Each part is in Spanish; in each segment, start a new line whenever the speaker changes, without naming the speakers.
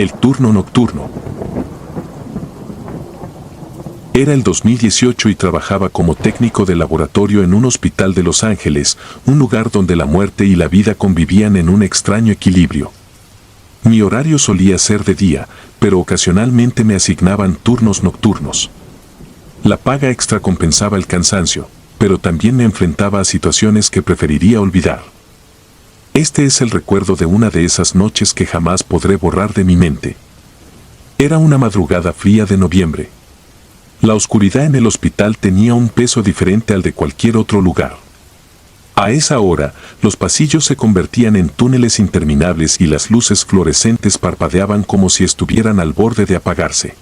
El turno nocturno. Era el 2018 y trabajaba como técnico de laboratorio en un hospital de Los Ángeles, un lugar donde la muerte y la vida convivían en un extraño equilibrio. Mi horario solía ser de día, pero ocasionalmente me asignaban turnos nocturnos. La paga extra compensaba el cansancio, pero también me enfrentaba a situaciones que preferiría olvidar. Este es el recuerdo de una de esas noches que jamás podré borrar de mi mente. Era una madrugada fría de noviembre. La oscuridad en el hospital tenía un peso diferente al de cualquier otro lugar. A esa hora, los pasillos se convertían en túneles interminables y las luces fluorescentes parpadeaban como si estuvieran al borde de apagarse.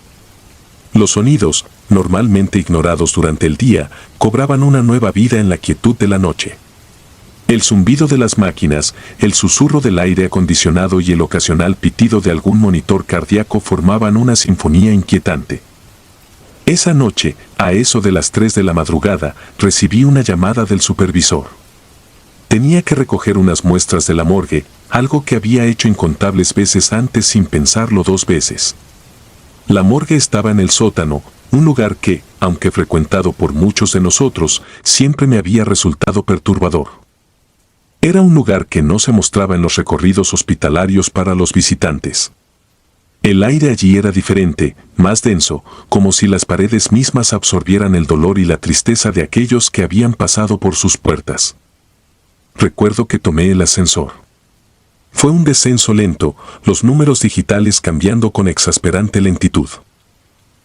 Los sonidos, normalmente ignorados durante el día, cobraban una nueva vida en la quietud de la noche. El zumbido de las máquinas, el susurro del aire acondicionado y el ocasional pitido de algún monitor cardíaco formaban una sinfonía inquietante. Esa noche, a eso de las 3 de la madrugada, recibí una llamada del supervisor. Tenía que recoger unas muestras de la morgue, algo que había hecho incontables veces antes sin pensarlo 2 veces. La morgue estaba en el sótano, un lugar que, aunque frecuentado por muchos de nosotros, siempre me había resultado perturbador. Era un lugar que no se mostraba en los recorridos hospitalarios para los visitantes. El aire allí era diferente, más denso, como si las paredes mismas absorbieran el dolor y la tristeza de aquellos que habían pasado por sus puertas. Recuerdo que tomé el ascensor. Fue un descenso lento, los números digitales cambiando con exasperante lentitud.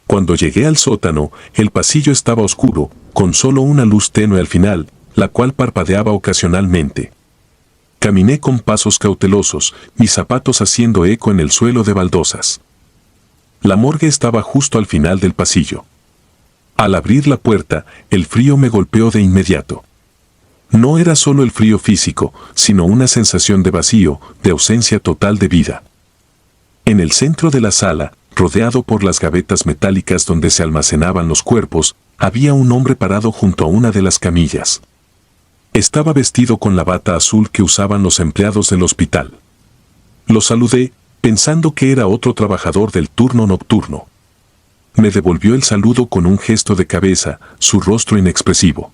Cuando llegué al sótano, el pasillo estaba oscuro, con solo una luz tenue al final, la cual parpadeaba ocasionalmente. Caminé con pasos cautelosos, mis zapatos haciendo eco en el suelo de baldosas. La morgue estaba justo al final del pasillo. Al abrir la puerta, el frío me golpeó de inmediato. No era solo el frío físico, sino una sensación de vacío, de ausencia total de vida. En el centro de la sala, rodeado por las gavetas metálicas donde se almacenaban los cuerpos, había un hombre parado junto a una de las camillas. Estaba vestido con la bata azul que usaban los empleados del hospital. Lo saludé, pensando que era otro trabajador del turno nocturno. Me devolvió el saludo con un gesto de cabeza, su rostro inexpresivo.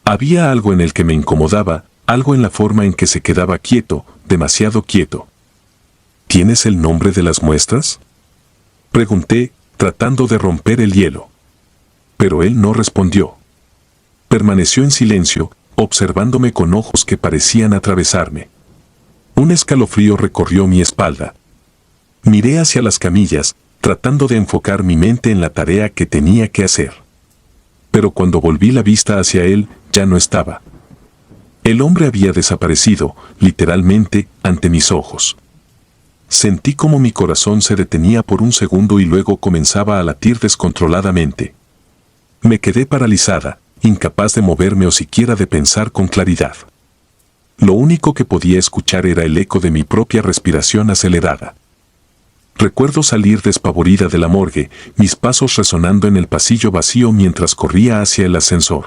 Había algo en el que me incomodaba, algo en la forma en que se quedaba quieto, demasiado quieto. ¿Tienes el nombre de las muestras?, pregunté, tratando de romper el hielo. Pero él no respondió. Permaneció en silencio, observándome con ojos que parecían atravesarme. Un escalofrío recorrió mi espalda. Miré hacia las camillas, tratando de enfocar mi mente en la tarea que tenía que hacer. Pero cuando volví la vista hacia él, ya no estaba. El hombre había desaparecido, literalmente, ante mis ojos. Sentí como mi corazón se detenía por un segundo y luego comenzaba a latir descontroladamente. Me quedé paralizada, incapaz de moverme o siquiera de pensar con claridad. Lo único que podía escuchar era el eco de mi propia respiración acelerada. Recuerdo salir despavorida de la morgue, mis pasos resonando en el pasillo vacío mientras corría hacia el ascensor.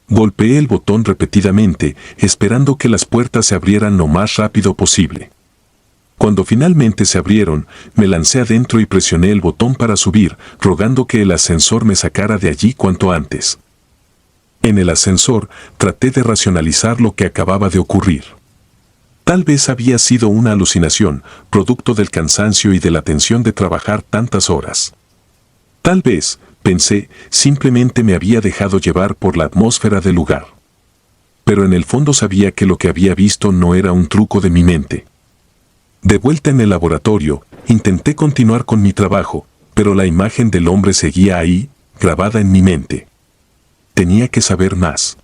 Golpeé el botón repetidamente, esperando que las puertas se abrieran lo más rápido posible. Cuando finalmente se abrieron, me lancé adentro y presioné el botón para subir, rogando que el ascensor me sacara de allí cuanto antes. En el ascensor, traté de racionalizar lo que acababa de ocurrir. Tal vez había sido una alucinación, producto del cansancio y de la tensión de trabajar tantas horas. Tal vez, pensé, simplemente me había dejado llevar por la atmósfera del lugar. Pero en el fondo sabía que lo que había visto no era un truco de mi mente. De vuelta en el laboratorio, intenté continuar con mi trabajo, pero la imagen del hombre seguía ahí, grabada en mi mente. Tenía que saber más.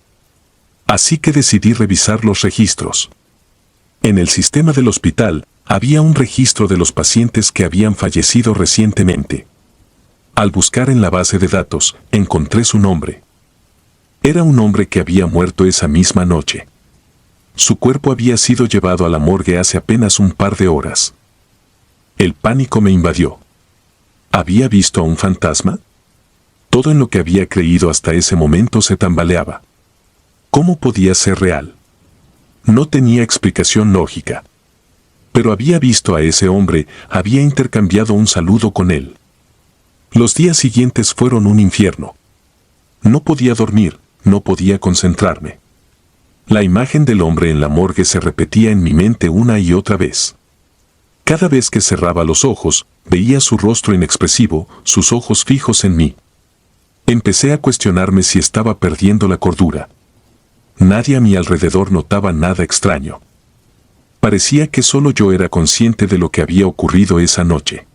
Así que decidí revisar los registros. En el sistema del hospital, había un registro de los pacientes que habían fallecido recientemente. Al buscar en la base de datos, encontré su nombre. Era un hombre que había muerto esa misma noche. Su cuerpo había sido llevado a la morgue hace apenas un par de horas. El pánico me invadió. ¿Había visto a un fantasma? Todo en lo que había creído hasta ese momento se tambaleaba. ¿Cómo podía ser real? No tenía explicación lógica. Pero había visto a ese hombre, había intercambiado un saludo con él. Los días siguientes fueron un infierno. No podía dormir, no podía concentrarme. La imagen del hombre en la morgue se repetía en mi mente una y otra vez. Cada vez que cerraba los ojos, veía su rostro inexpresivo, sus ojos fijos en mí. Empecé a cuestionarme si estaba perdiendo la cordura. Nadie a mi alrededor notaba nada extraño. Parecía que solo yo era consciente de lo que había ocurrido esa noche.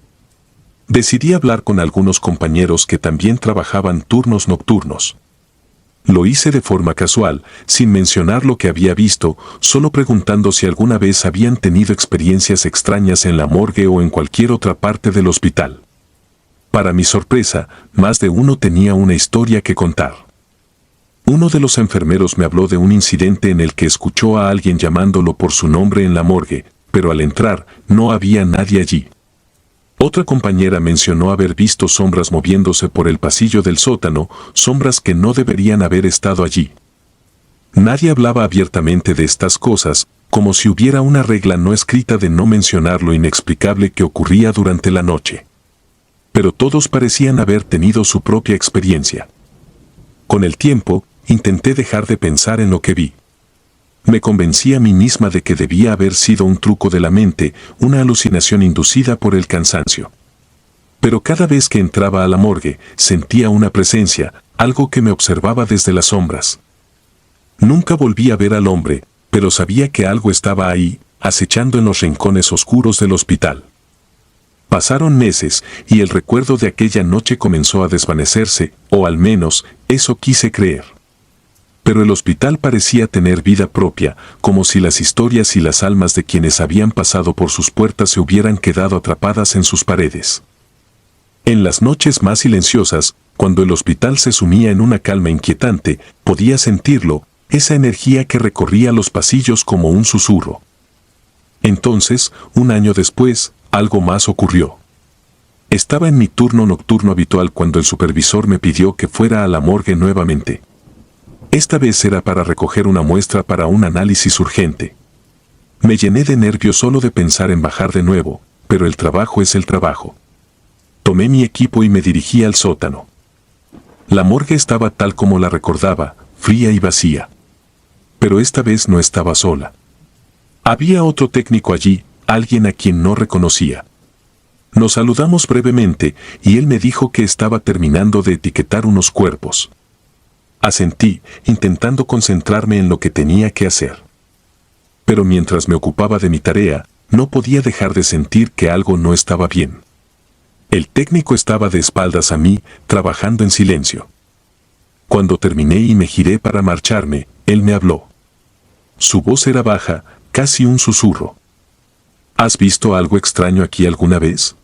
Decidí hablar con algunos compañeros que también trabajaban turnos nocturnos. Lo hice de forma casual, sin mencionar lo que había visto, solo preguntando si alguna vez habían tenido experiencias extrañas en la morgue o en cualquier otra parte del hospital. Para mi sorpresa, más de uno tenía una historia que contar. Uno de los enfermeros me habló de un incidente en el que escuchó a alguien llamándolo por su nombre en la morgue, pero al entrar, no había nadie allí. Otra compañera mencionó haber visto sombras moviéndose por el pasillo del sótano, sombras que no deberían haber estado allí. Nadie hablaba abiertamente de estas cosas, como si hubiera una regla no escrita de no mencionar lo inexplicable que ocurría durante la noche. Pero todos parecían haber tenido su propia experiencia. Con el tiempo, intenté dejar de pensar en lo que vi. Me convencí a mí misma de que debía haber sido un truco de la mente, una alucinación inducida por el cansancio. Pero cada vez que entraba a la morgue, sentía una presencia, algo que me observaba desde las sombras. Nunca volví a ver al hombre, pero sabía que algo estaba ahí, acechando en los rincones oscuros del hospital. Pasaron meses, y el recuerdo de aquella noche comenzó a desvanecerse, o al menos, eso quise creer. Pero el hospital parecía tener vida propia, como si las historias y las almas de quienes habían pasado por sus puertas se hubieran quedado atrapadas en sus paredes. En las noches más silenciosas, cuando el hospital se sumía en una calma inquietante, podía sentirlo, esa energía que recorría los pasillos como un susurro. Entonces, un año después, algo más ocurrió. Estaba en mi turno nocturno habitual cuando el supervisor me pidió que fuera a la morgue nuevamente. Esta vez era para recoger una muestra para un análisis urgente. Me llené de nervios solo de pensar en bajar de nuevo, pero el trabajo es el trabajo. Tomé mi equipo y me dirigí al sótano. La morgue estaba tal como la recordaba, fría y vacía. Pero esta vez no estaba sola. Había otro técnico allí, alguien a quien no reconocía. Nos saludamos brevemente y él me dijo que estaba terminando de etiquetar unos cuerpos. Asentí, intentando concentrarme en lo que tenía que hacer. Pero mientras me ocupaba de mi tarea, no podía dejar de sentir que algo no estaba bien. El técnico estaba de espaldas a mí, trabajando en silencio. Cuando terminé y me giré para marcharme, él me habló. Su voz era baja, casi un susurro. ¿Has visto algo extraño aquí alguna vez?,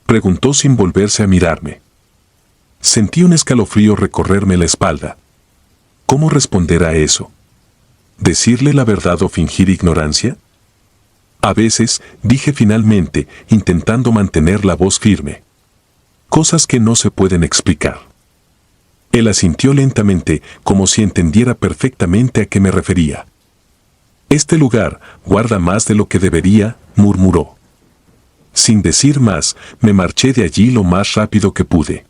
preguntó sin volverse a mirarme. Sentí un escalofrío recorrerme la espalda. ¿Cómo responder a eso? ¿Decirle la verdad o fingir ignorancia? A veces, dije finalmente, intentando mantener la voz firme. Cosas que no se pueden explicar. Él asintió lentamente, como si entendiera perfectamente a qué me refería. Este lugar guarda más de lo que debería, murmuró. Sin decir más, me marché de allí lo más rápido que pude.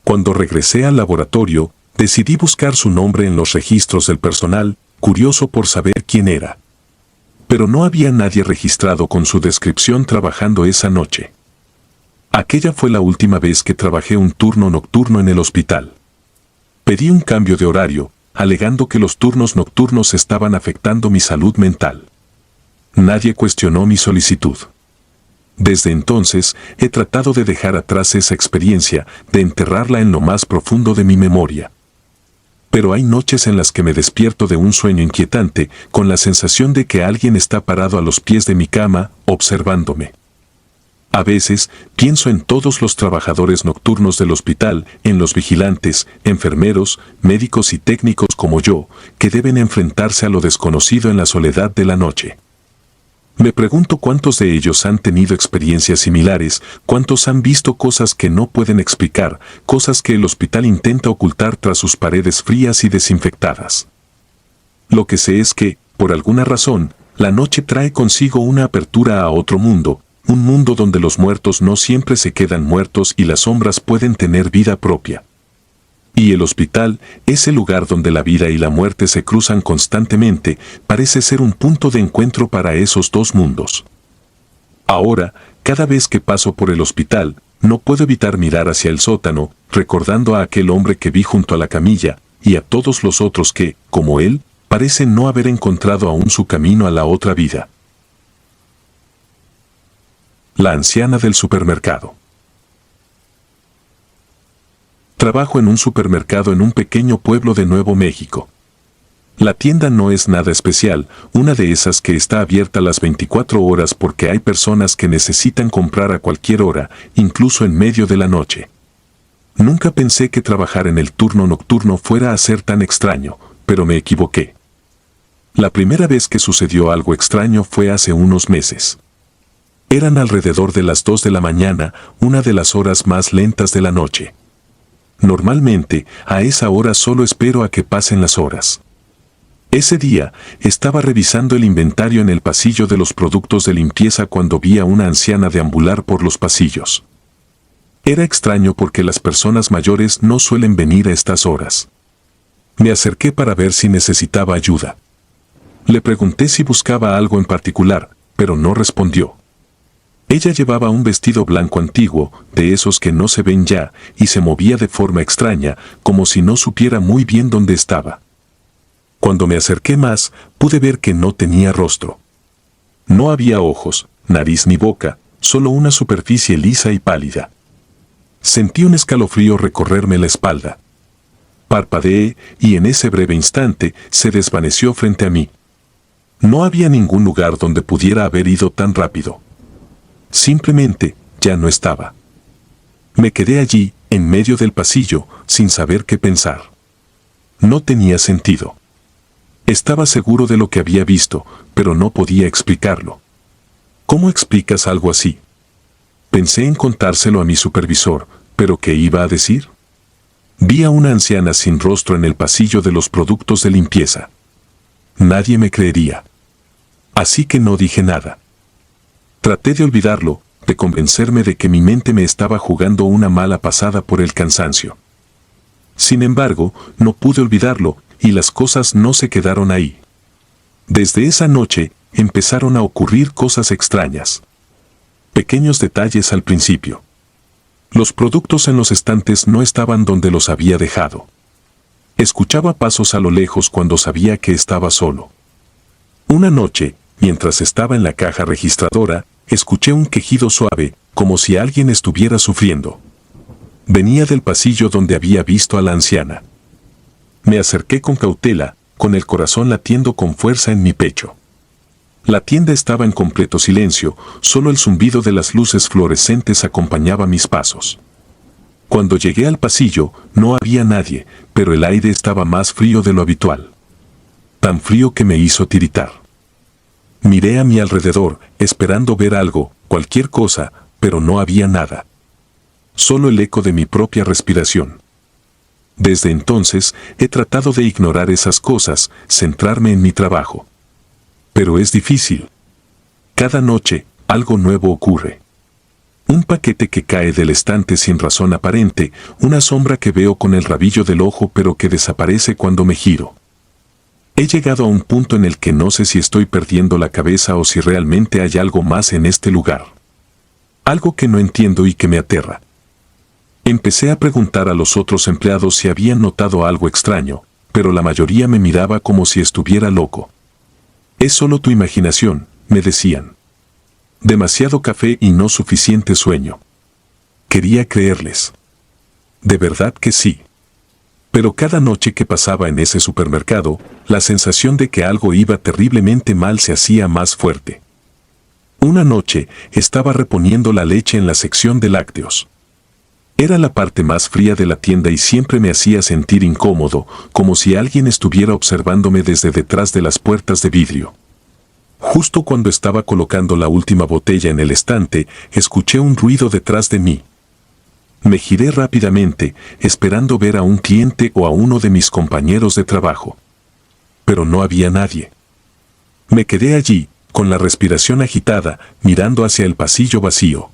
Cuando regresé al laboratorio, decidí buscar su nombre en los registros del personal, curioso por saber quién era. Pero no había nadie registrado con su descripción trabajando esa noche. Aquella fue la última vez que trabajé un turno nocturno en el hospital. Pedí un cambio de horario, alegando que los turnos nocturnos estaban afectando mi salud mental. Nadie cuestionó mi solicitud. Desde entonces, he tratado de dejar atrás esa experiencia, de enterrarla en lo más profundo de mi memoria. Pero hay noches en las que me despierto de un sueño inquietante, con la sensación de que alguien está parado a los pies de mi cama, observándome. A veces, pienso en todos los trabajadores nocturnos del hospital, en los vigilantes, enfermeros, médicos y técnicos como yo, que deben enfrentarse a lo desconocido en la soledad de la noche. Me pregunto cuántos de ellos han tenido experiencias similares, cuántos han visto cosas que no pueden explicar, cosas que el hospital intenta ocultar tras sus paredes frías y desinfectadas. Lo que sé es que, por alguna razón, la noche trae consigo una apertura a otro mundo, un mundo donde los muertos no siempre se quedan muertos y las sombras pueden tener vida propia. Y el hospital, ese lugar donde la vida y la muerte se cruzan constantemente, parece ser un punto de encuentro para esos dos mundos. Ahora, cada vez que paso por el hospital, no puedo evitar mirar hacia el sótano, recordando a aquel hombre que vi junto a la camilla, y a todos los otros que, como él, parecen no haber encontrado aún su camino a la otra vida. La anciana del supermercado. Trabajo en un supermercado en un pequeño pueblo de Nuevo México. La tienda no es nada especial, una de esas que está abierta las 24 horas porque hay personas que necesitan comprar a cualquier hora, incluso en medio de la noche. Nunca pensé que trabajar en el turno nocturno fuera a ser tan extraño, pero me equivoqué. La primera vez que sucedió algo extraño fue hace unos meses. Eran alrededor de las 2 de la mañana, una de las horas más lentas de la noche. Normalmente, a esa hora solo espero a que pasen las horas. Ese día, estaba revisando el inventario en el pasillo de los productos de limpieza cuando vi a una anciana deambular por los pasillos. Era extraño porque las personas mayores no suelen venir a estas horas. Me acerqué para ver si necesitaba ayuda. Le pregunté si buscaba algo en particular, pero no respondió. Ella llevaba un vestido blanco antiguo, de esos que no se ven ya, y se movía de forma extraña, como si no supiera muy bien dónde estaba. Cuando me acerqué más, pude ver que no tenía rostro. No había ojos, nariz ni boca, solo una superficie lisa y pálida. Sentí un escalofrío recorrerme la espalda. Parpadeé, y en ese breve instante, se desvaneció frente a mí. No había ningún lugar donde pudiera haber ido tan rápido. Simplemente, ya no estaba. Me quedé allí, en medio del pasillo, sin saber qué pensar. No tenía sentido. Estaba seguro de lo que había visto, pero no podía explicarlo. ¿Cómo explicas algo así? Pensé en contárselo a mi supervisor, pero ¿qué iba a decir? Vi a una anciana sin rostro en el pasillo de los productos de limpieza. Nadie me creería. Así que no dije nada. Traté de olvidarlo, de convencerme de que mi mente me estaba jugando una mala pasada por el cansancio. Sin embargo, no pude olvidarlo, y las cosas no se quedaron ahí. Desde esa noche, empezaron a ocurrir cosas extrañas. Pequeños detalles al principio. Los productos en los estantes no estaban donde los había dejado. Escuchaba pasos a lo lejos cuando sabía que estaba solo. Una noche, mientras estaba en la caja registradora, escuché un quejido suave, como si alguien estuviera sufriendo. Venía del pasillo donde había visto a la anciana. Me acerqué con cautela, con el corazón latiendo con fuerza en mi pecho. La tienda estaba en completo silencio, solo el zumbido de las luces fluorescentes acompañaba mis pasos. Cuando llegué al pasillo, no había nadie, pero el aire estaba más frío de lo habitual. Tan frío que me hizo tiritar. Miré a mi alrededor, esperando ver algo, cualquier cosa, pero no había nada. Solo el eco de mi propia respiración. Desde entonces, he tratado de ignorar esas cosas, centrarme en mi trabajo. Pero es difícil. Cada noche, algo nuevo ocurre. Un paquete que cae del estante sin razón aparente, una sombra que veo con el rabillo del ojo pero que desaparece cuando me giro. He llegado a un punto en el que no sé si estoy perdiendo la cabeza o si realmente hay algo más en este lugar. Algo que no entiendo y que me aterra. Empecé a preguntar a los otros empleados si habían notado algo extraño, pero la mayoría me miraba como si estuviera loco. Es solo tu imaginación, me decían. Demasiado café y no suficiente sueño. Quería creerles. De verdad que sí. Pero cada noche que pasaba en ese supermercado, la sensación de que algo iba terriblemente mal se hacía más fuerte. Una noche, estaba reponiendo la leche en la sección de lácteos. Era la parte más fría de la tienda y siempre me hacía sentir incómodo, como si alguien estuviera observándome desde detrás de las puertas de vidrio. Justo cuando estaba colocando la última botella en el estante, escuché un ruido detrás de mí. Me giré rápidamente, esperando ver a un cliente o a uno de mis compañeros de trabajo. Pero no había nadie. Me quedé allí, con la respiración agitada, mirando hacia el pasillo vacío.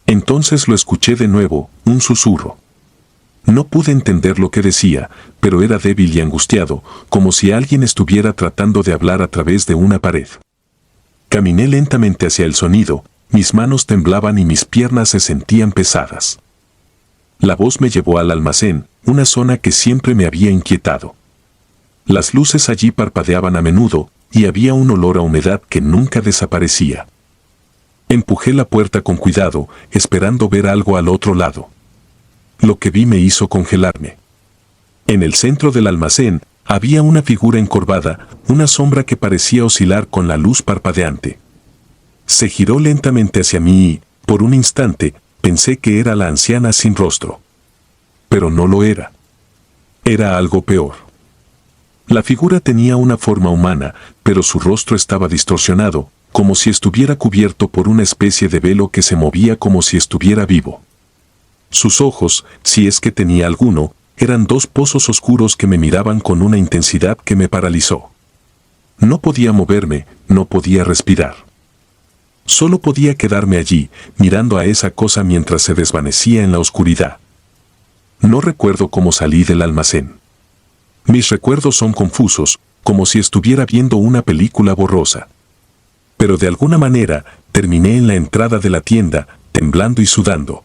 Entonces lo escuché de nuevo, un susurro. No pude entender lo que decía, pero era débil y angustiado, como si alguien estuviera tratando de hablar a través de una pared. Caminé lentamente hacia el sonido, mis manos temblaban y mis piernas se sentían pesadas. La voz me llevó al almacén, una zona que siempre me había inquietado. Las luces allí parpadeaban a menudo, y había un olor a humedad que nunca desaparecía. Empujé la puerta con cuidado, esperando ver algo al otro lado. Lo que vi me hizo congelarme. En el centro del almacén había una figura encorvada, una sombra que parecía oscilar con la luz parpadeante. Se giró lentamente hacia mí y, por un instante, pensé que era la anciana sin rostro. Pero no lo era. Era algo peor. La figura tenía una forma humana, pero su rostro estaba distorsionado, como si estuviera cubierto por una especie de velo que se movía como si estuviera vivo. Sus ojos, si es que tenía alguno, eran dos pozos oscuros que me miraban con una intensidad que me paralizó. No podía moverme, no podía respirar. Solo podía quedarme allí, mirando a esa cosa mientras se desvanecía en la oscuridad. No recuerdo cómo salí del almacén. Mis recuerdos son confusos, como si estuviera viendo una película borrosa. Pero de alguna manera, terminé en la entrada de la tienda, temblando y sudando.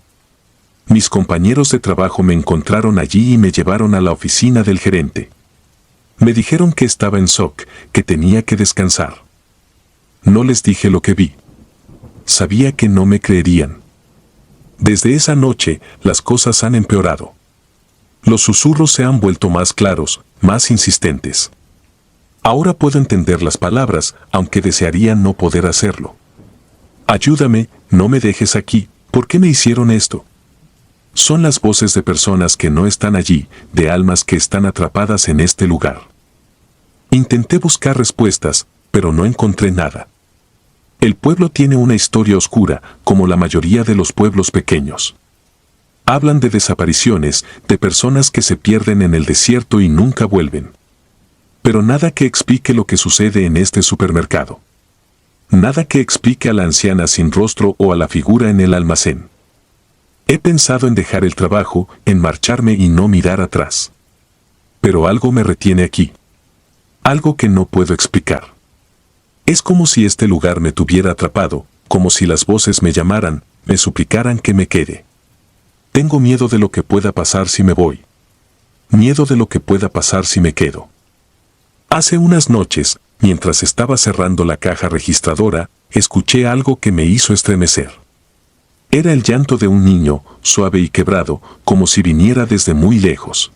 Mis compañeros de trabajo me encontraron allí y me llevaron a la oficina del gerente. Me dijeron que estaba en shock, que tenía que descansar. No les dije lo que vi. Sabía que no me creerían. Desde esa noche, las cosas han empeorado. Los susurros se han vuelto más claros, más insistentes. Ahora puedo entender las palabras, aunque desearía no poder hacerlo. Ayúdame, no me dejes aquí, ¿por qué me hicieron esto? Son las voces de personas que no están allí, de almas que están atrapadas en este lugar. Intenté buscar respuestas, pero no encontré nada. El pueblo tiene una historia oscura, como la mayoría de los pueblos pequeños. Hablan de desapariciones, de personas que se pierden en el desierto y nunca vuelven. Pero nada que explique lo que sucede en este supermercado. Nada que explique a la anciana sin rostro o a la figura en el almacén. He pensado en dejar el trabajo, en marcharme y no mirar atrás. Pero algo me retiene aquí. Algo que no puedo explicar. Es como si este lugar me tuviera atrapado, como si las voces me llamaran, me suplicaran que me quede. Tengo miedo de lo que pueda pasar si me voy. Miedo de lo que pueda pasar si me quedo. Hace unas noches, mientras estaba cerrando la caja registradora, escuché algo que me hizo estremecer. Era el llanto de un niño, suave y quebrado, como si viniera desde muy lejos.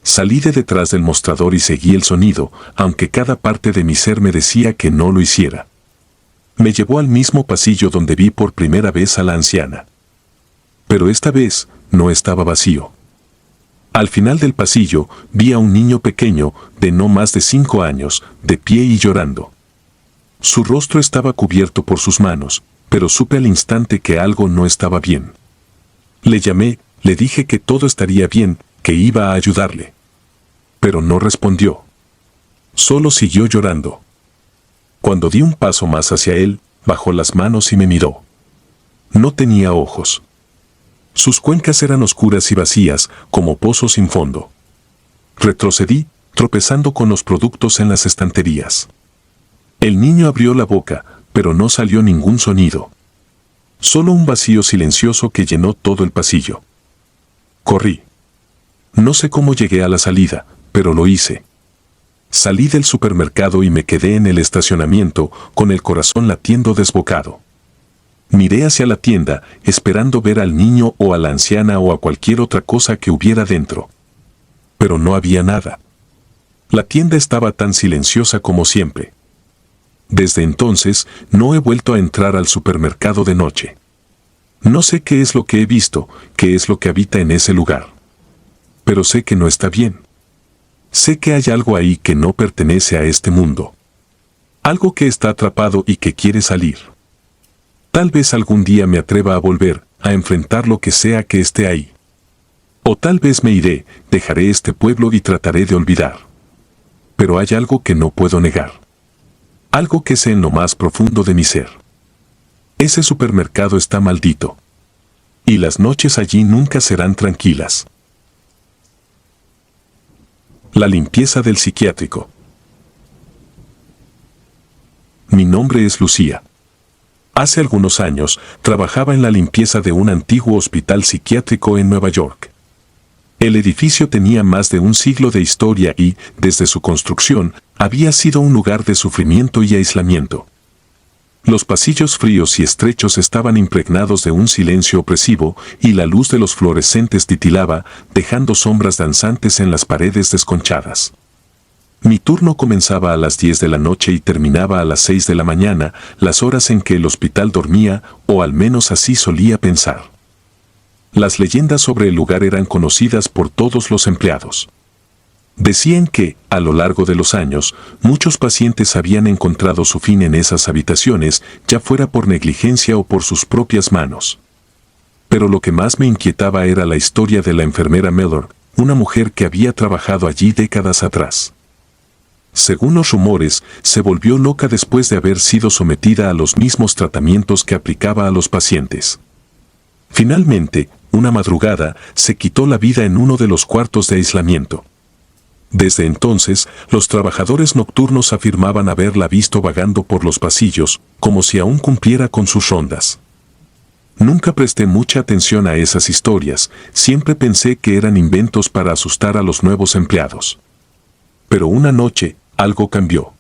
Salí de detrás del mostrador y seguí el sonido, aunque cada parte de mi ser me decía que no lo hiciera. Me llevó al mismo pasillo donde vi por primera vez a la anciana. Pero esta vez, no estaba vacío. Al final del pasillo, vi a un niño pequeño, de no más de 5 años, de pie y llorando. Su rostro estaba cubierto por sus manos, pero supe al instante que algo no estaba bien. Le llamé, le dije que todo estaría bien, que iba a ayudarle. Pero no respondió. Solo siguió llorando. Cuando di un paso más hacia él, bajó las manos y me miró. No tenía ojos. Sus cuencas eran oscuras y vacías, como pozos sin fondo. Retrocedí, tropezando con los productos en las estanterías. El niño abrió la boca, pero no salió ningún sonido. Solo un vacío silencioso que llenó todo el pasillo. Corrí. No sé cómo llegué a la salida, pero lo hice. Salí del supermercado y me quedé en el estacionamiento, con el corazón latiendo desbocado. Miré hacia la tienda, esperando ver al niño o a la anciana o a cualquier otra cosa que hubiera dentro. Pero no había nada. La tienda estaba tan silenciosa como siempre. Desde entonces, no he vuelto a entrar al supermercado de noche. No sé qué es lo que he visto, qué es lo que habita en ese lugar. Pero sé que no está bien. Sé que hay algo ahí que no pertenece a este mundo. Algo que está atrapado y que quiere salir. Tal vez algún día me atreva a volver, a enfrentar lo que sea que esté ahí. O tal vez me iré, dejaré este pueblo y trataré de olvidar. Pero hay algo que no puedo negar. Algo que sé en lo más profundo de mi ser. Ese supermercado está maldito. Y las noches allí nunca serán tranquilas. La limpieza del psiquiátrico. Mi nombre es Lucía. Hace algunos años trabajaba en la limpieza de un antiguo hospital psiquiátrico en Nueva York. El edificio tenía más de un siglo de historia y, desde su construcción, había sido un lugar de sufrimiento y aislamiento. Los pasillos fríos y estrechos estaban impregnados de un silencio opresivo y la luz de los fluorescentes titilaba, dejando sombras danzantes en las paredes desconchadas. Mi turno comenzaba a las 10 de la noche y terminaba a las 6 de la mañana, las horas en que el hospital dormía, o al menos así solía pensar. Las leyendas sobre el lugar eran conocidas por todos los empleados. Decían que, a lo largo de los años, muchos pacientes habían encontrado su fin en esas habitaciones, ya fuera por negligencia o por sus propias manos. Pero lo que más me inquietaba era la historia de la enfermera Mellor, una mujer que había trabajado allí décadas atrás. Según los rumores, se volvió loca después de haber sido sometida a los mismos tratamientos que aplicaba a los pacientes. Finalmente, una madrugada, se quitó la vida en uno de los cuartos de aislamiento. Desde entonces, los trabajadores nocturnos afirmaban haberla visto vagando por los pasillos, como si aún cumpliera con sus rondas. Nunca presté mucha atención a esas historias, siempre pensé que eran inventos para asustar a los nuevos empleados. Pero una noche, algo cambió.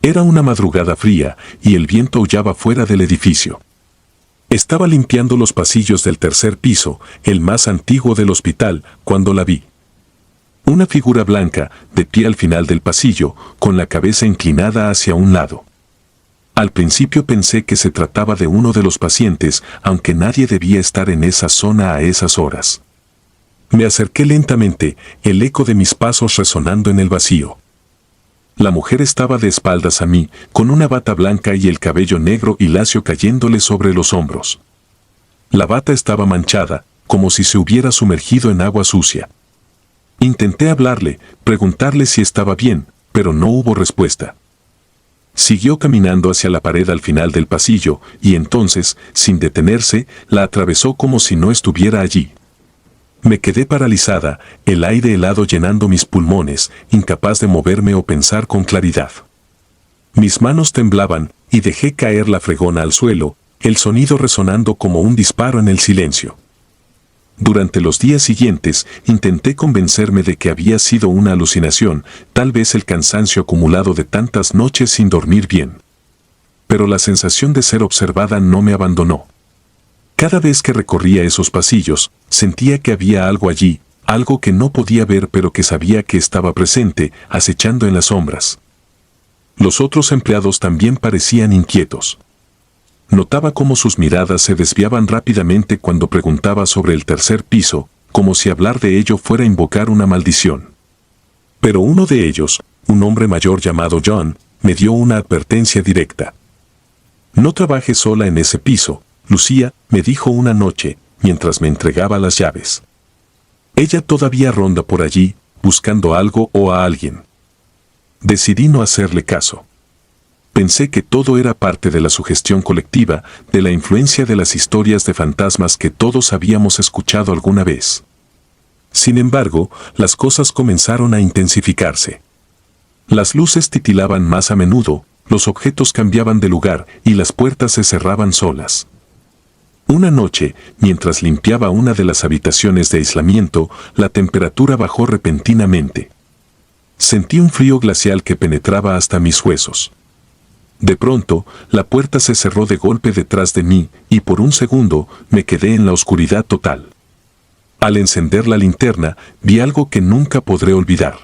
Era una madrugada fría, y el viento aullaba fuera del edificio. Estaba limpiando los pasillos del tercer piso, el más antiguo del hospital, cuando la vi. Una figura blanca, de pie al final del pasillo, con la cabeza inclinada hacia un lado. Al principio pensé que se trataba de uno de los pacientes, aunque nadie debía estar en esa zona a esas horas. Me acerqué lentamente, el eco de mis pasos resonando en el vacío. La mujer estaba de espaldas a mí, con una bata blanca y el cabello negro y lacio cayéndole sobre los hombros. La bata estaba manchada, como si se hubiera sumergido en agua sucia. Intenté hablarle, preguntarle si estaba bien, pero no hubo respuesta. Siguió caminando hacia la pared al final del pasillo, y entonces, sin detenerse, la atravesó como si no estuviera allí. Me quedé paralizada, el aire helado llenando mis pulmones, incapaz de moverme o pensar con claridad. Mis manos temblaban, y dejé caer la fregona al suelo, el sonido resonando como un disparo en el silencio. Durante los días siguientes, intenté convencerme de que había sido una alucinación, tal vez el cansancio acumulado de tantas noches sin dormir bien. Pero la sensación de ser observada no me abandonó. Cada vez que recorría esos pasillos, sentía que había algo allí, algo que no podía ver pero que sabía que estaba presente, acechando en las sombras. Los otros empleados también parecían inquietos. Notaba cómo sus miradas se desviaban rápidamente cuando preguntaba sobre el tercer piso, como si hablar de ello fuera invocar una maldición. Pero uno de ellos, un hombre mayor llamado John, me dio una advertencia directa. No trabajes sola en ese piso, Lucía, me dijo una noche, mientras me entregaba las llaves. Ella todavía ronda por allí, buscando algo o a alguien. Decidí no hacerle caso. Pensé que todo era parte de la sugestión colectiva, de la influencia de las historias de fantasmas que todos habíamos escuchado alguna vez. Sin embargo, las cosas comenzaron a intensificarse. Las luces titilaban más a menudo, los objetos cambiaban de lugar y las puertas se cerraban solas. Una noche, mientras limpiaba una de las habitaciones de aislamiento, la temperatura bajó repentinamente. Sentí un frío glacial que penetraba hasta mis huesos. De pronto, la puerta se cerró de golpe detrás de mí, y por un segundo, me quedé en la oscuridad total. Al encender la linterna, vi algo que nunca podré olvidar.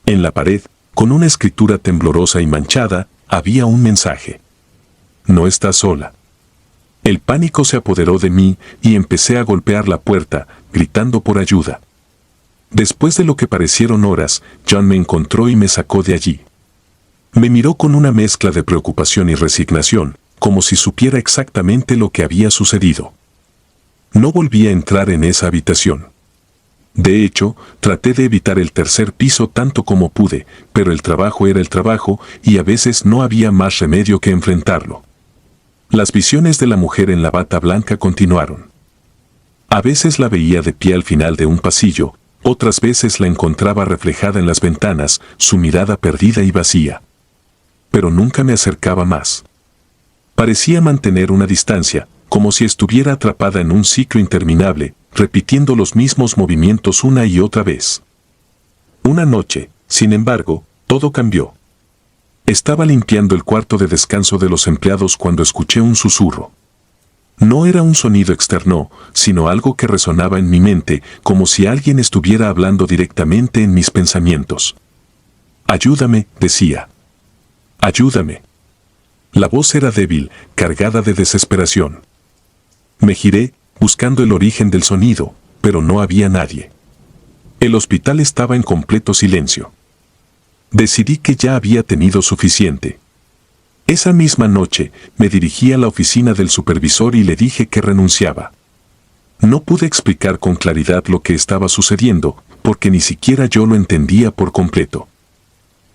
En la pared, con una escritura temblorosa y manchada, había un mensaje. No estás sola. El pánico se apoderó de mí y empecé a golpear la puerta, gritando por ayuda. Después de lo que parecieron horas, John me encontró y me sacó de allí. Me miró con una mezcla de preocupación y resignación, como si supiera exactamente lo que había sucedido. No volví a entrar en esa habitación. De hecho, traté de evitar el tercer piso tanto como pude, pero el trabajo era el trabajo y a veces no había más remedio que enfrentarlo. Las visiones de la mujer en la bata blanca continuaron. A veces la veía de pie al final de un pasillo, otras veces la encontraba reflejada en las ventanas, su mirada perdida y vacía. Pero nunca me acercaba más. Parecía mantener una distancia, como si estuviera atrapada en un ciclo interminable, repitiendo los mismos movimientos una y otra vez. Una noche, sin embargo, todo cambió. Estaba limpiando el cuarto de descanso de los empleados cuando escuché un susurro. No era un sonido externo, sino algo que resonaba en mi mente, como si alguien estuviera hablando directamente en mis pensamientos. «Ayúdame», decía. «Ayúdame». La voz era débil, cargada de desesperación. Me giré, buscando el origen del sonido, pero no había nadie. El hospital estaba en completo silencio. Decidí que ya había tenido suficiente. Esa misma noche, me dirigí a la oficina del supervisor y le dije que renunciaba. No pude explicar con claridad lo que estaba sucediendo, porque ni siquiera yo lo entendía por completo.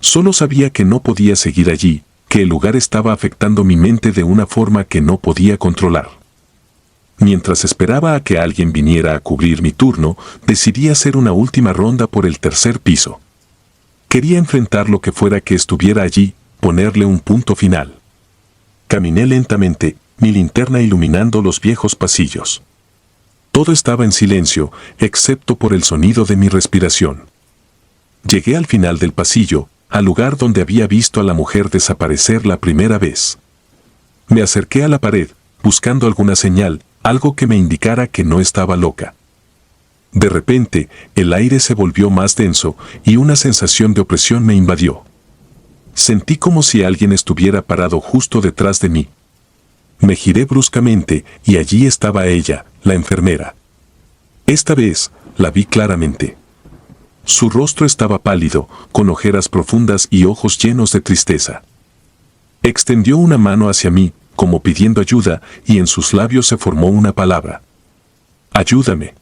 Solo sabía que no podía seguir allí, que el lugar estaba afectando mi mente de una forma que no podía controlar. Mientras esperaba a que alguien viniera a cubrir mi turno, decidí hacer una última ronda por el tercer piso. Quería enfrentar lo que fuera que estuviera allí, ponerle un punto final. Caminé lentamente, mi linterna iluminando los viejos pasillos. Todo estaba en silencio, excepto por el sonido de mi respiración. Llegué al final del pasillo, al lugar donde había visto a la mujer desaparecer la primera vez. Me acerqué a la pared, buscando alguna señal, algo que me indicara que no estaba loca. De repente, el aire se volvió más denso y una sensación de opresión me invadió. Sentí como si alguien estuviera parado justo detrás de mí. Me giré bruscamente y allí estaba ella, la enfermera. Esta vez, la vi claramente. Su rostro estaba pálido, con ojeras profundas y ojos llenos de tristeza. Extendió una mano hacia mí, como pidiendo ayuda, y en sus labios se formó una palabra. «Ayúdame».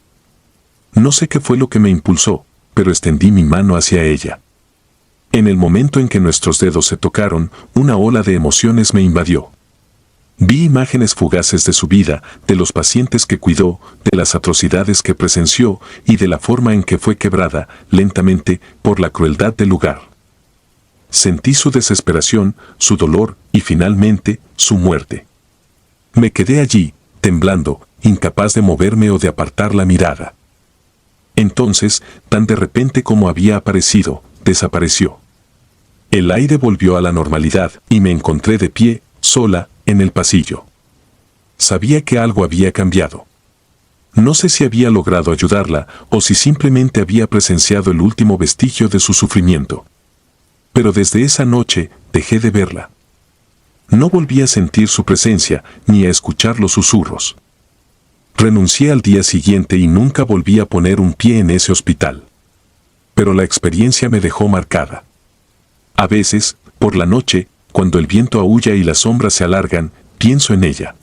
No sé qué fue lo que me impulsó, pero extendí mi mano hacia ella. En el momento en que nuestros dedos se tocaron, una ola de emociones me invadió. Vi imágenes fugaces de su vida, de los pacientes que cuidó, de las atrocidades que presenció y de la forma en que fue quebrada, lentamente, por la crueldad del lugar. Sentí su desesperación, su dolor y finalmente, su muerte. Me quedé allí, temblando, incapaz de moverme o de apartar la mirada. Entonces, tan de repente como había aparecido, desapareció. El aire volvió a la normalidad y me encontré de pie, sola, en el pasillo. Sabía que algo había cambiado. No sé si había logrado ayudarla o si simplemente había presenciado el último vestigio de su sufrimiento. Pero desde esa noche dejé de verla. No volví a sentir su presencia ni a escuchar los susurros. Renuncié al día siguiente y nunca volví a poner un pie en ese hospital. Pero la experiencia me dejó marcada. A veces, por la noche, cuando el viento aúlla y las sombras se alargan, pienso en ella.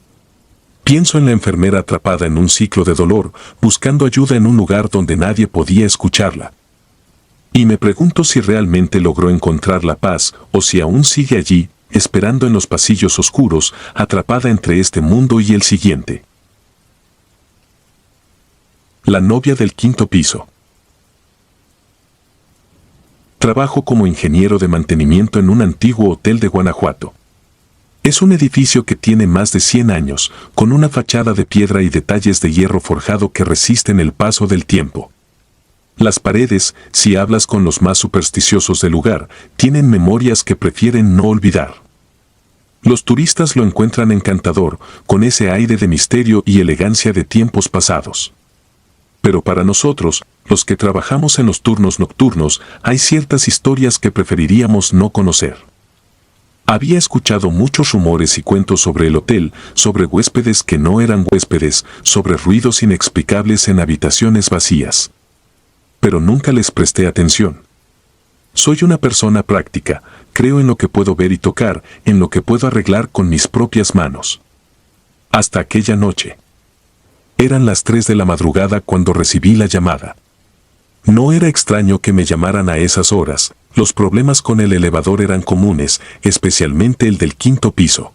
Pienso en la enfermera atrapada en un ciclo de dolor, buscando ayuda en un lugar donde nadie podía escucharla. Y me pregunto si realmente logró encontrar la paz o si aún sigue allí, esperando en los pasillos oscuros, atrapada entre este mundo y el siguiente. La novia del quinto piso. Trabajo como ingeniero de mantenimiento en un antiguo hotel de Guanajuato. Es un edificio que tiene más de 100 años, con una fachada de piedra y detalles de hierro forjado que resisten el paso del tiempo. Las paredes, si hablas con los más supersticiosos del lugar, tienen memorias que prefieren no olvidar. Los turistas lo encuentran encantador, con ese aire de misterio y elegancia de tiempos pasados. Pero para nosotros, los que trabajamos en los turnos nocturnos, hay ciertas historias que preferiríamos no conocer. Había escuchado muchos rumores y cuentos sobre el hotel, sobre huéspedes que no eran huéspedes, sobre ruidos inexplicables en habitaciones vacías. Pero nunca les presté atención. Soy una persona práctica, creo en lo que puedo ver y tocar, en lo que puedo arreglar con mis propias manos. Hasta aquella noche. Eran las 3 de la madrugada cuando recibí la llamada. No era extraño que me llamaran a esas horas. Los problemas con el elevador eran comunes, especialmente el del 5º piso.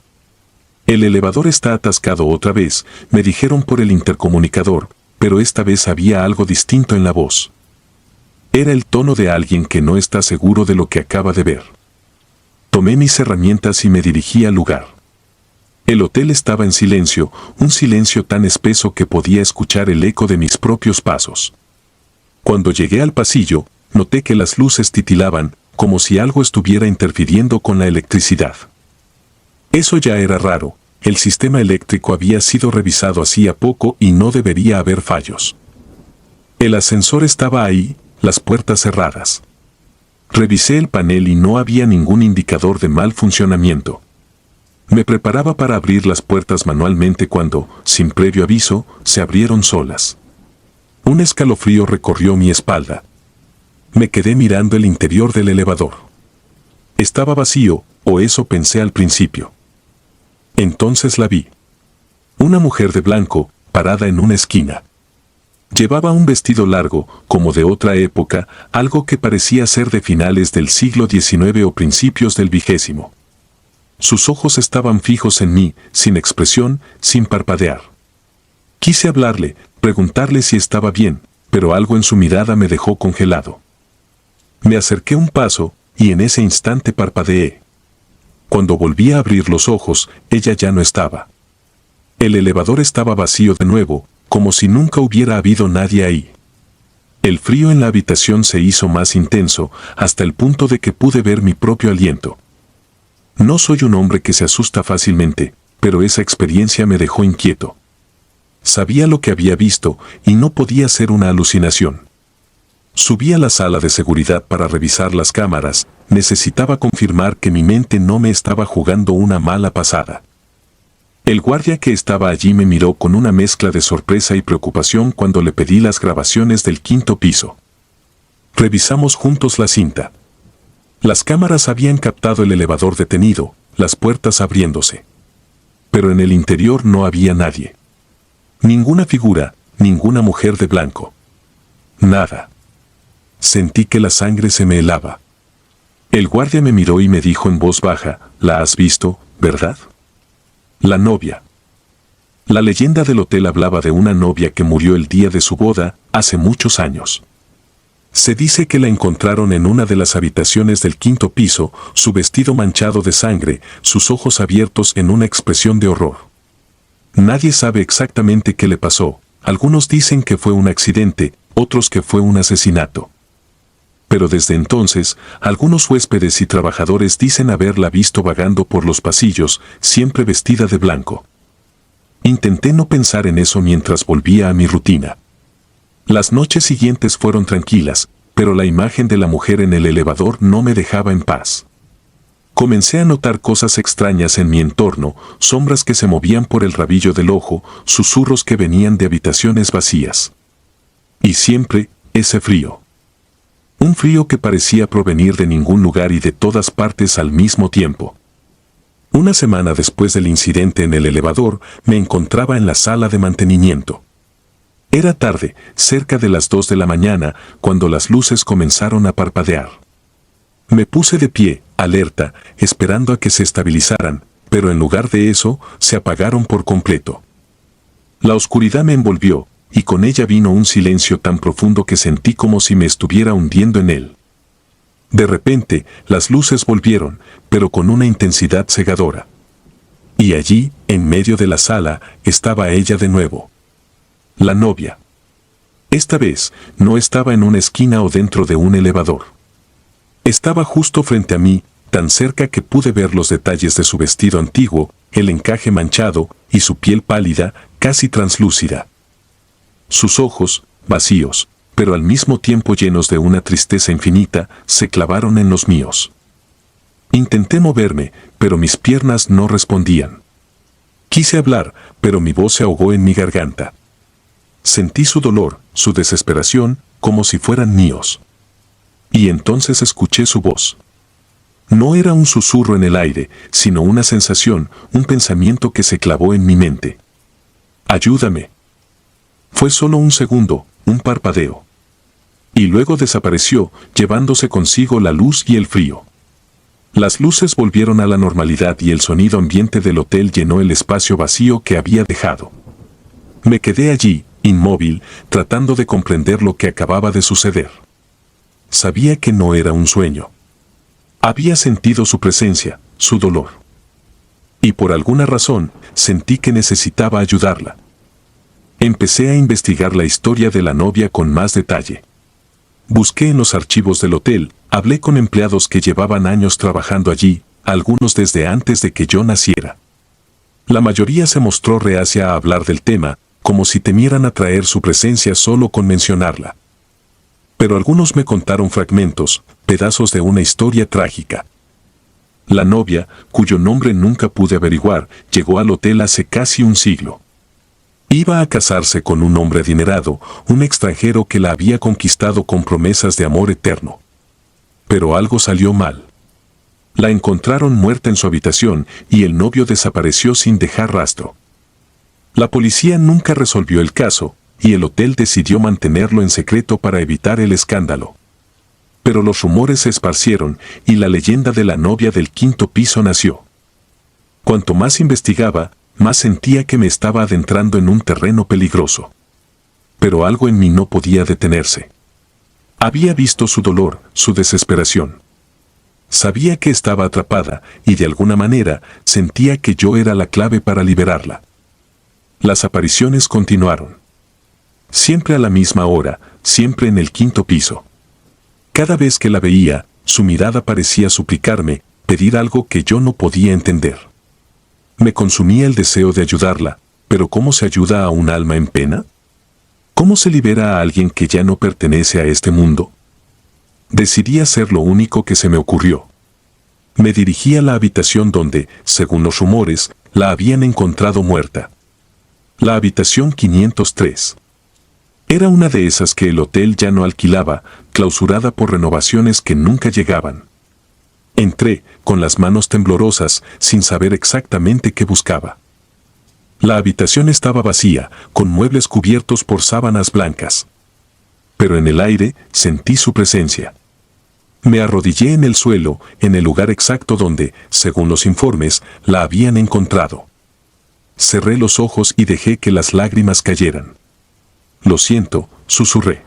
El elevador está atascado otra vez, me dijeron por el intercomunicador, pero esta vez había algo distinto en la voz. Era el tono de alguien que no está seguro de lo que acaba de ver. Tomé mis herramientas y me dirigí al lugar. El hotel estaba en silencio, un silencio tan espeso que podía escuchar el eco de mis propios pasos. Cuando llegué al pasillo, noté que las luces titilaban, como si algo estuviera interfiriendo con la electricidad. Eso ya era raro, el sistema eléctrico había sido revisado hacía poco y no debería haber fallos. El ascensor estaba ahí, las puertas cerradas. Revisé el panel y no había ningún indicador de mal funcionamiento. Me preparaba para abrir las puertas manualmente cuando, sin previo aviso, se abrieron solas. Un escalofrío recorrió mi espalda. Me quedé mirando el interior del elevador. Estaba vacío, o eso pensé al principio. Entonces la vi. Una mujer de blanco, parada en una esquina. Llevaba un vestido largo, como de otra época, algo que parecía ser de finales del siglo XIX o principios del XX. Sus ojos estaban fijos en mí, sin expresión, sin parpadear. Quise hablarle, preguntarle si estaba bien, pero algo en su mirada me dejó congelado. Me acerqué un paso, y en ese instante parpadeé. Cuando volví a abrir los ojos, ella ya no estaba. El elevador estaba vacío de nuevo, como si nunca hubiera habido nadie ahí. El frío en la habitación se hizo más intenso, hasta el punto de que pude ver mi propio aliento. No soy un hombre que se asusta fácilmente, pero esa experiencia me dejó inquieto. Sabía lo que había visto, y no podía ser una alucinación. Subí a la sala de seguridad para revisar las cámaras, necesitaba confirmar que mi mente no me estaba jugando una mala pasada. El guardia que estaba allí me miró con una mezcla de sorpresa y preocupación cuando le pedí las grabaciones del 5º piso. Revisamos juntos la cinta. Las cámaras habían captado el elevador detenido, las puertas abriéndose. Pero en el interior no había nadie. Ninguna figura, ninguna mujer de blanco. Nada. Sentí que la sangre se me helaba. El guardia me miró y me dijo en voz baja, «¿La has visto, verdad?» La novia. La leyenda del hotel hablaba de una novia que murió el día de su boda, hace muchos años. Se dice que la encontraron en una de las habitaciones del 5º piso, su vestido manchado de sangre, sus ojos abiertos en una expresión de horror. Nadie sabe exactamente qué le pasó, algunos dicen que fue un accidente, otros que fue un asesinato. Pero desde entonces, algunos huéspedes y trabajadores dicen haberla visto vagando por los pasillos, siempre vestida de blanco. Intenté no pensar en eso mientras volvía a mi rutina. Las noches siguientes fueron tranquilas, pero la imagen de la mujer en el elevador no me dejaba en paz. Comencé a notar cosas extrañas en mi entorno, sombras que se movían por el rabillo del ojo, susurros que venían de habitaciones vacías. Y siempre, ese frío. Un frío que parecía provenir de ningún lugar y de todas partes al mismo tiempo. Una semana después del incidente en el elevador, me encontraba en la sala de mantenimiento. Era tarde, cerca de las 2 de la mañana, cuando las luces comenzaron a parpadear. Me puse de pie, alerta, esperando a que se estabilizaran, pero en lugar de eso, se apagaron por completo. La oscuridad me envolvió, y con ella vino un silencio tan profundo que sentí como si me estuviera hundiendo en él. De repente, las luces volvieron, pero con una intensidad cegadora. Y allí, en medio de la sala, estaba ella de nuevo. La novia. Esta vez, no estaba en una esquina o dentro de un elevador. Estaba justo frente a mí, tan cerca que pude ver los detalles de su vestido antiguo, el encaje manchado, y su piel pálida, casi translúcida. Sus ojos, vacíos, pero al mismo tiempo llenos de una tristeza infinita, se clavaron en los míos. Intenté moverme, pero mis piernas no respondían. Quise hablar, pero mi voz se ahogó en mi garganta. Sentí su dolor, su desesperación, como si fueran míos. Y entonces escuché su voz. No era un susurro en el aire, sino una sensación, un pensamiento que se clavó en mi mente. «Ayúdame». Fue solo un segundo, un parpadeo. Y luego desapareció, llevándose consigo la luz y el frío. Las luces volvieron a la normalidad y el sonido ambiente del hotel llenó el espacio vacío que había dejado. Me quedé allí, inmóvil, tratando de comprender lo que acababa de suceder. Sabía que no era un sueño. Había sentido su presencia, su dolor. Y por alguna razón, sentí que necesitaba ayudarla. Empecé a investigar la historia de la novia con más detalle. Busqué en los archivos del hotel, hablé con empleados que llevaban años trabajando allí, algunos desde antes de que yo naciera. La mayoría se mostró reacia a hablar del tema, como si temieran atraer su presencia solo con mencionarla. Pero algunos me contaron fragmentos, pedazos de una historia trágica. La novia, cuyo nombre nunca pude averiguar, llegó al hotel hace casi un siglo. Iba a casarse con un hombre adinerado, un extranjero que la había conquistado con promesas de amor eterno. Pero algo salió mal. La encontraron muerta en su habitación y el novio desapareció sin dejar rastro. La policía nunca resolvió el caso, y el hotel decidió mantenerlo en secreto para evitar el escándalo. Pero los rumores se esparcieron y la leyenda de la novia del quinto piso nació. Cuanto más investigaba, más sentía que me estaba adentrando en un terreno peligroso. Pero algo en mí no podía detenerse. Había visto su dolor, su desesperación. Sabía que estaba atrapada y de alguna manera sentía que yo era la clave para liberarla. Las apariciones continuaron. Siempre a la misma hora, siempre en el quinto piso. Cada vez que la veía, su mirada parecía suplicarme, pedir algo que yo no podía entender. Me consumía el deseo de ayudarla, pero ¿cómo se ayuda a un alma en pena? ¿Cómo se libera a alguien que ya no pertenece a este mundo? Decidí hacer lo único que se me ocurrió. Me dirigí a la habitación donde, según los rumores, la habían encontrado muerta. La habitación 503. Era una de esas que el hotel ya no alquilaba, clausurada por renovaciones que nunca llegaban. Entré, con las manos temblorosas, sin saber exactamente qué buscaba. La habitación estaba vacía, con muebles cubiertos por sábanas blancas. Pero en el aire sentí su presencia. Me arrodillé en el suelo, en el lugar exacto donde, según los informes, la habían encontrado. Cerré los ojos y dejé que las lágrimas cayeran. Lo siento, susurré.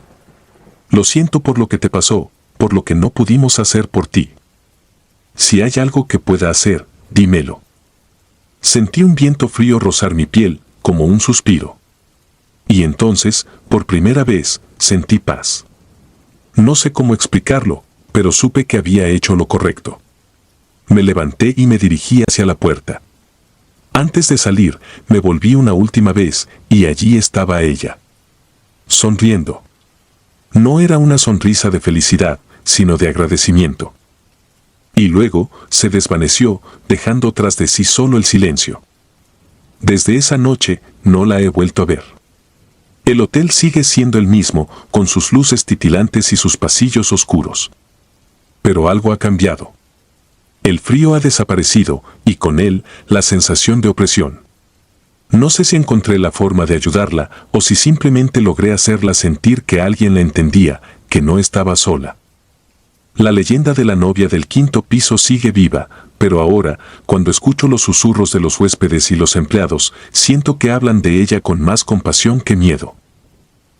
Lo siento por lo que te pasó, por lo que no pudimos hacer por ti. Si hay algo que pueda hacer, dímelo. Sentí un viento frío rozar mi piel, como un suspiro. Y entonces, por primera vez, sentí paz. No sé cómo explicarlo, pero supe que había hecho lo correcto. Me levanté y me dirigí hacia la puerta. Antes de salir, me volví una última vez, y allí estaba ella. Sonriendo. No era una sonrisa de felicidad, sino de agradecimiento. Y luego, se desvaneció, dejando tras de sí solo el silencio. Desde esa noche, no la he vuelto a ver. El hotel sigue siendo el mismo, con sus luces titilantes y sus pasillos oscuros. Pero algo ha cambiado. El frío ha desaparecido, y con él, la sensación de opresión. No sé si encontré la forma de ayudarla, o si simplemente logré hacerla sentir que alguien la entendía, que no estaba sola. La leyenda de la novia del quinto piso sigue viva, pero ahora, cuando escucho los susurros de los huéspedes y los empleados, siento que hablan de ella con más compasión que miedo.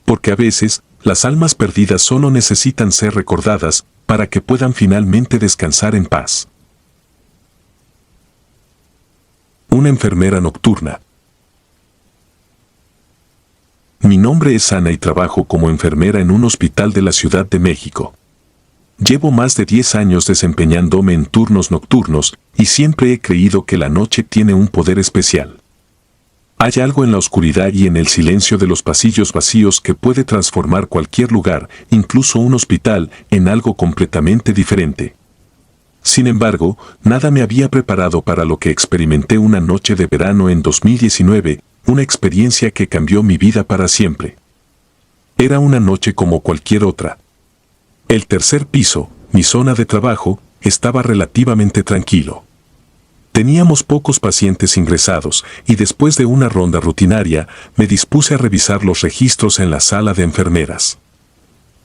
Porque a veces, las almas perdidas solo necesitan ser recordadas para que puedan finalmente descansar en paz. Una enfermera nocturna. Mi nombre es Ana y trabajo como enfermera en un hospital de la Ciudad de México. Llevo más de 10 años desempeñándome en turnos nocturnos y siempre he creído que la noche tiene un poder especial. Hay algo en la oscuridad y en el silencio de los pasillos vacíos que puede transformar cualquier lugar, incluso un hospital, en algo completamente diferente. Sin embargo, nada me había preparado para lo que experimenté una noche de verano en 2019, una experiencia que cambió mi vida para siempre. Era una noche como cualquier otra. El tercer piso, mi zona de trabajo, estaba relativamente tranquilo. Teníamos pocos pacientes ingresados y después de una ronda rutinaria me dispuse a revisar los registros en la sala de enfermeras.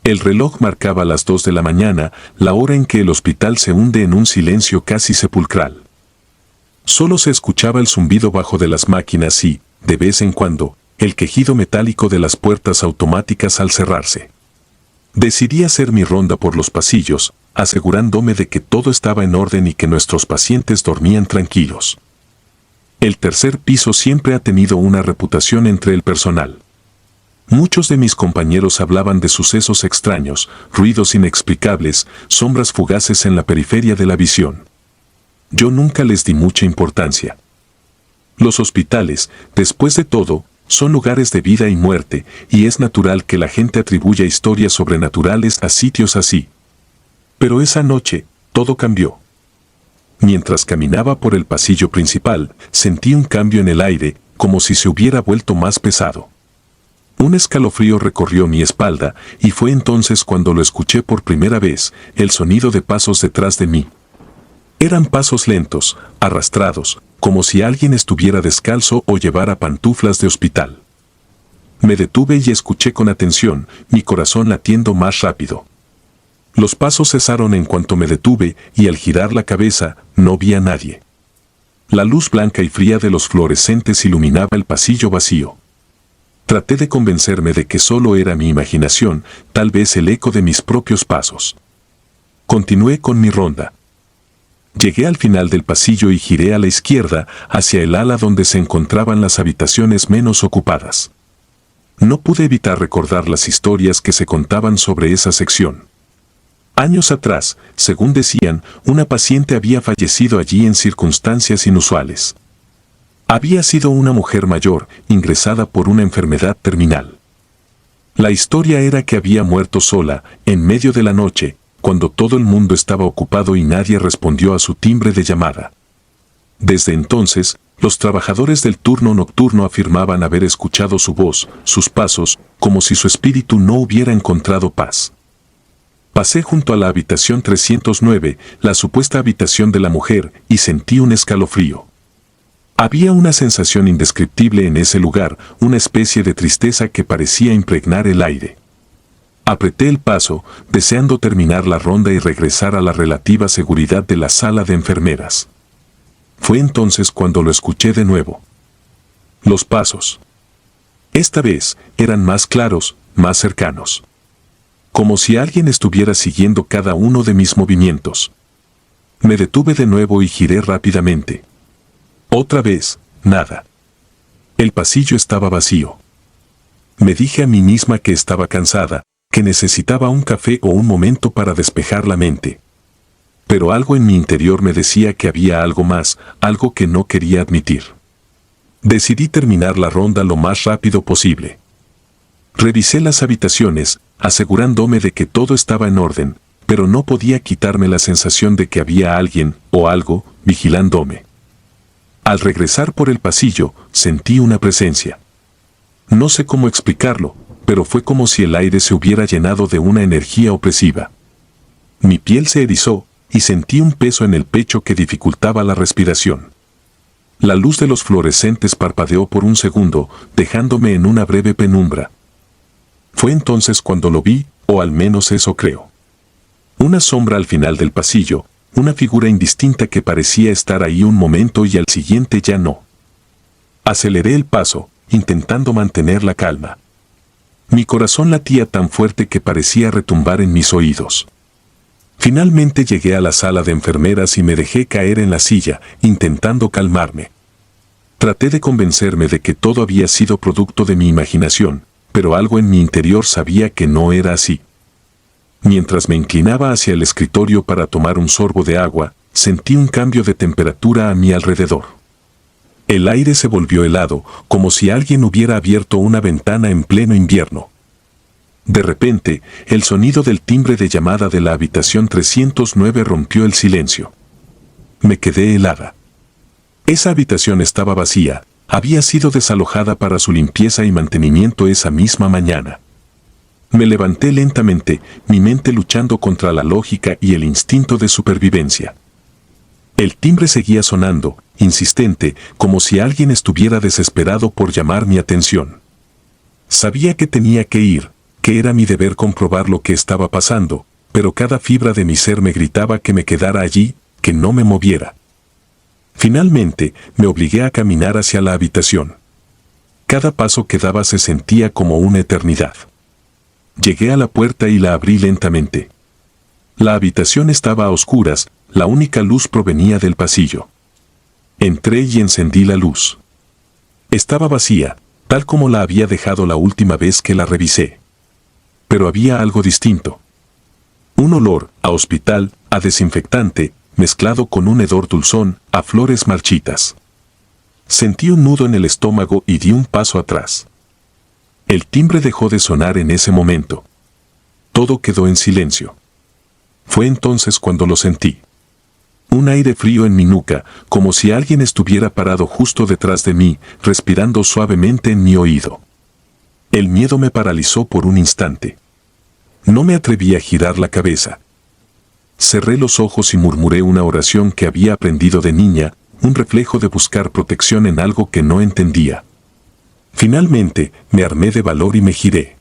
El reloj marcaba las 2 de la mañana, la hora en que el hospital se hunde en un silencio casi sepulcral. Solo se escuchaba el zumbido bajo de las máquinas y, de vez en cuando, el quejido metálico de las puertas automáticas al cerrarse. Decidí hacer mi ronda por los pasillos, asegurándome de que todo estaba en orden y que nuestros pacientes dormían tranquilos. El tercer piso siempre ha tenido una reputación entre el personal. Muchos de mis compañeros hablaban de sucesos extraños, ruidos inexplicables, sombras fugaces en la periferia de la visión. Yo nunca les di mucha importancia. Los hospitales, después de todo, son lugares de vida y muerte, y es natural que la gente atribuya historias sobrenaturales a sitios así. Pero esa noche, todo cambió. Mientras caminaba por el pasillo principal, sentí un cambio en el aire, como si se hubiera vuelto más pesado. Un escalofrío recorrió mi espalda, y fue entonces cuando lo escuché por primera vez, el sonido de pasos detrás de mí. Eran pasos lentos, arrastrados, como si alguien estuviera descalzo o llevara pantuflas de hospital. Me detuve y escuché con atención, mi corazón latiendo más rápido. Los pasos cesaron en cuanto me detuve, y al girar la cabeza, no vi a nadie. La luz blanca y fría de los fluorescentes iluminaba el pasillo vacío. Traté de convencerme de que solo era mi imaginación, tal vez el eco de mis propios pasos. Continué con mi ronda. Llegué al final del pasillo y giré a la izquierda, hacia el ala donde se encontraban las habitaciones menos ocupadas. No pude evitar recordar las historias que se contaban sobre esa sección. Años atrás, según decían, una paciente había fallecido allí en circunstancias inusuales. Había sido una mujer mayor, ingresada por una enfermedad terminal. La historia era que había muerto sola, en medio de la noche, cuando todo el mundo estaba ocupado y nadie respondió a su timbre de llamada. Desde entonces, los trabajadores del turno nocturno afirmaban haber escuchado su voz, sus pasos, como si su espíritu no hubiera encontrado paz. Pasé junto a la habitación 309, la supuesta habitación de la mujer, y sentí un escalofrío. Había una sensación indescriptible en ese lugar, una especie de tristeza que parecía impregnar el aire. Apreté el paso, deseando terminar la ronda y regresar a la relativa seguridad de la sala de enfermeras. Fue entonces cuando lo escuché de nuevo. Los pasos. Esta vez, eran más claros, más cercanos. Como si alguien estuviera siguiendo cada uno de mis movimientos. Me detuve de nuevo y giré rápidamente. Otra vez, nada. El pasillo estaba vacío. Me dije a mí misma que estaba cansada, que necesitaba un café o un momento para despejar la mente. Pero algo en mi interior me decía que había algo más, algo que no quería admitir. Decidí terminar la ronda lo más rápido posible. Revisé las habitaciones, asegurándome de que todo estaba en orden, pero no podía quitarme la sensación de que había alguien, o algo, vigilándome. Al regresar por el pasillo, sentí una presencia. No sé cómo explicarlo, pero fue como si el aire se hubiera llenado de una energía opresiva. Mi piel se erizó, y sentí un peso en el pecho que dificultaba la respiración. La luz de los fluorescentes parpadeó por un segundo, dejándome en una breve penumbra. Fue entonces cuando lo vi, o al menos eso creo. Una sombra al final del pasillo, una figura indistinta que parecía estar ahí un momento y al siguiente ya no. Aceleré el paso, intentando mantener la calma. Mi corazón latía tan fuerte que parecía retumbar en mis oídos. Finalmente llegué a la sala de enfermeras y me dejé caer en la silla, intentando calmarme. Traté de convencerme de que todo había sido producto de mi imaginación, pero algo en mi interior sabía que no era así. Mientras me inclinaba hacia el escritorio para tomar un sorbo de agua, sentí un cambio de temperatura a mi alrededor. El aire se volvió helado, como si alguien hubiera abierto una ventana en pleno invierno. De repente, el sonido del timbre de llamada de la habitación 309 rompió el silencio. Me quedé helada. Esa habitación estaba vacía, había sido desalojada para su limpieza y mantenimiento esa misma mañana. Me levanté lentamente, mi mente luchando contra la lógica y el instinto de supervivencia. El timbre seguía sonando, insistente, como si alguien estuviera desesperado por llamar mi atención. Sabía que tenía que ir, que era mi deber comprobar lo que estaba pasando, pero cada fibra de mi ser me gritaba que me quedara allí, que no me moviera. Finalmente, me obligué a caminar hacia la habitación. Cada paso que daba se sentía como una eternidad. Llegué a la puerta y la abrí lentamente. La habitación estaba a oscuras, la única luz provenía del pasillo. Entré y encendí la luz. Estaba vacía, tal como la había dejado la última vez que la revisé. Pero había algo distinto. Un olor a hospital, a desinfectante, mezclado con un hedor dulzón, a flores marchitas. Sentí un nudo en el estómago y di un paso atrás. El timbre dejó de sonar en ese momento. Todo quedó en silencio. Fue entonces cuando lo sentí. Un aire frío en mi nuca, como si alguien estuviera parado justo detrás de mí, respirando suavemente en mi oído. El miedo me paralizó por un instante. No me atreví a girar la cabeza. Cerré los ojos y murmuré una oración que había aprendido de niña, un reflejo de buscar protección en algo que no entendía. Finalmente, me armé de valor y me giré.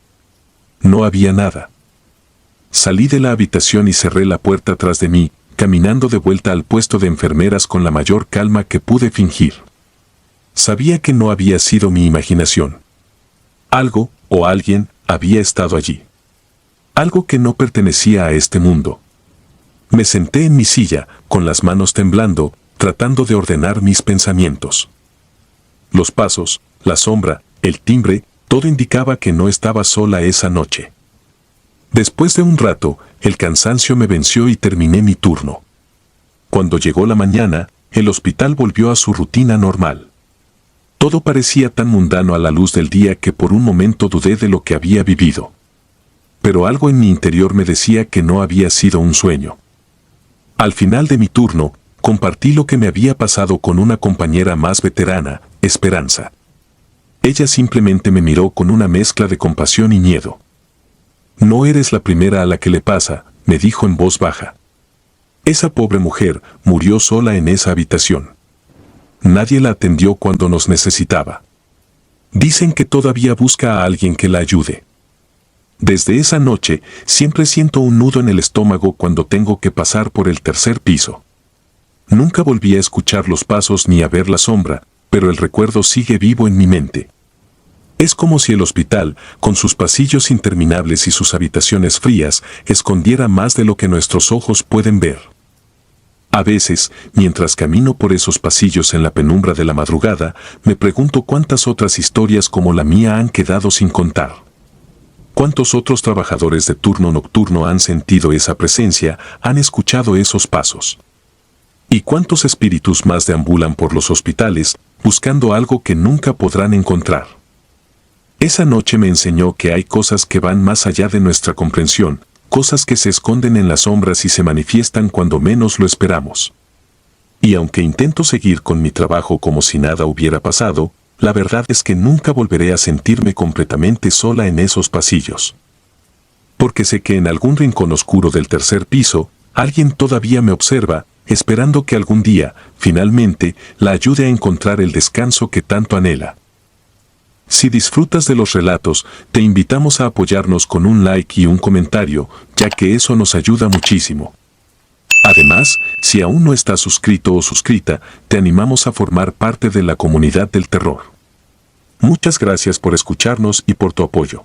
No había nada. Salí de la habitación y cerré la puerta tras de mí, caminando de vuelta al puesto de enfermeras con la mayor calma que pude fingir. Sabía que no había sido mi imaginación. Algo, o alguien, había estado allí. Algo que no pertenecía a este mundo. Me senté en mi silla, con las manos temblando, tratando de ordenar mis pensamientos. Los pasos, la sombra, el timbre, todo indicaba que no estaba sola esa noche. Después de un rato, el cansancio me venció y terminé mi turno. Cuando llegó la mañana, el hospital volvió a su rutina normal. Todo parecía tan mundano a la luz del día que por un momento dudé de lo que había vivido. Pero algo en mi interior me decía que no había sido un sueño. Al final de mi turno, compartí lo que me había pasado con una compañera más veterana, Esperanza. Ella simplemente me miró con una mezcla de compasión y miedo. No eres la primera a la que le pasa, me dijo en voz baja. Esa pobre mujer murió sola en esa habitación. Nadie la atendió cuando nos necesitaba. Dicen que todavía busca a alguien que la ayude. Desde esa noche, siempre siento un nudo en el estómago cuando tengo que pasar por el tercer piso. Nunca volví a escuchar los pasos ni a ver la sombra, pero el recuerdo sigue vivo en mi mente. Es como si el hospital, con sus pasillos interminables y sus habitaciones frías, escondiera más de lo que nuestros ojos pueden ver. A veces, mientras camino por esos pasillos en la penumbra de la madrugada, me pregunto cuántas otras historias como la mía han quedado sin contar. ¿Cuántos otros trabajadores de turno nocturno han sentido esa presencia, han escuchado esos pasos? ¿Y cuántos espíritus más deambulan por los hospitales, buscando algo que nunca podrán encontrar? Esa noche me enseñó que hay cosas que van más allá de nuestra comprensión, cosas que se esconden en las sombras y se manifiestan cuando menos lo esperamos. Y aunque intento seguir con mi trabajo como si nada hubiera pasado, la verdad es que nunca volveré a sentirme completamente sola en esos pasillos. Porque sé que en algún rincón oscuro del tercer piso, alguien todavía me observa, esperando que algún día, finalmente, la ayude a encontrar el descanso que tanto anhela. Si disfrutas de los relatos, te invitamos a apoyarnos con un like y un comentario, ya que eso nos ayuda muchísimo. Además, si aún no estás suscrito o suscrita, te animamos a formar parte de la comunidad del terror. Muchas gracias por escucharnos y por tu apoyo.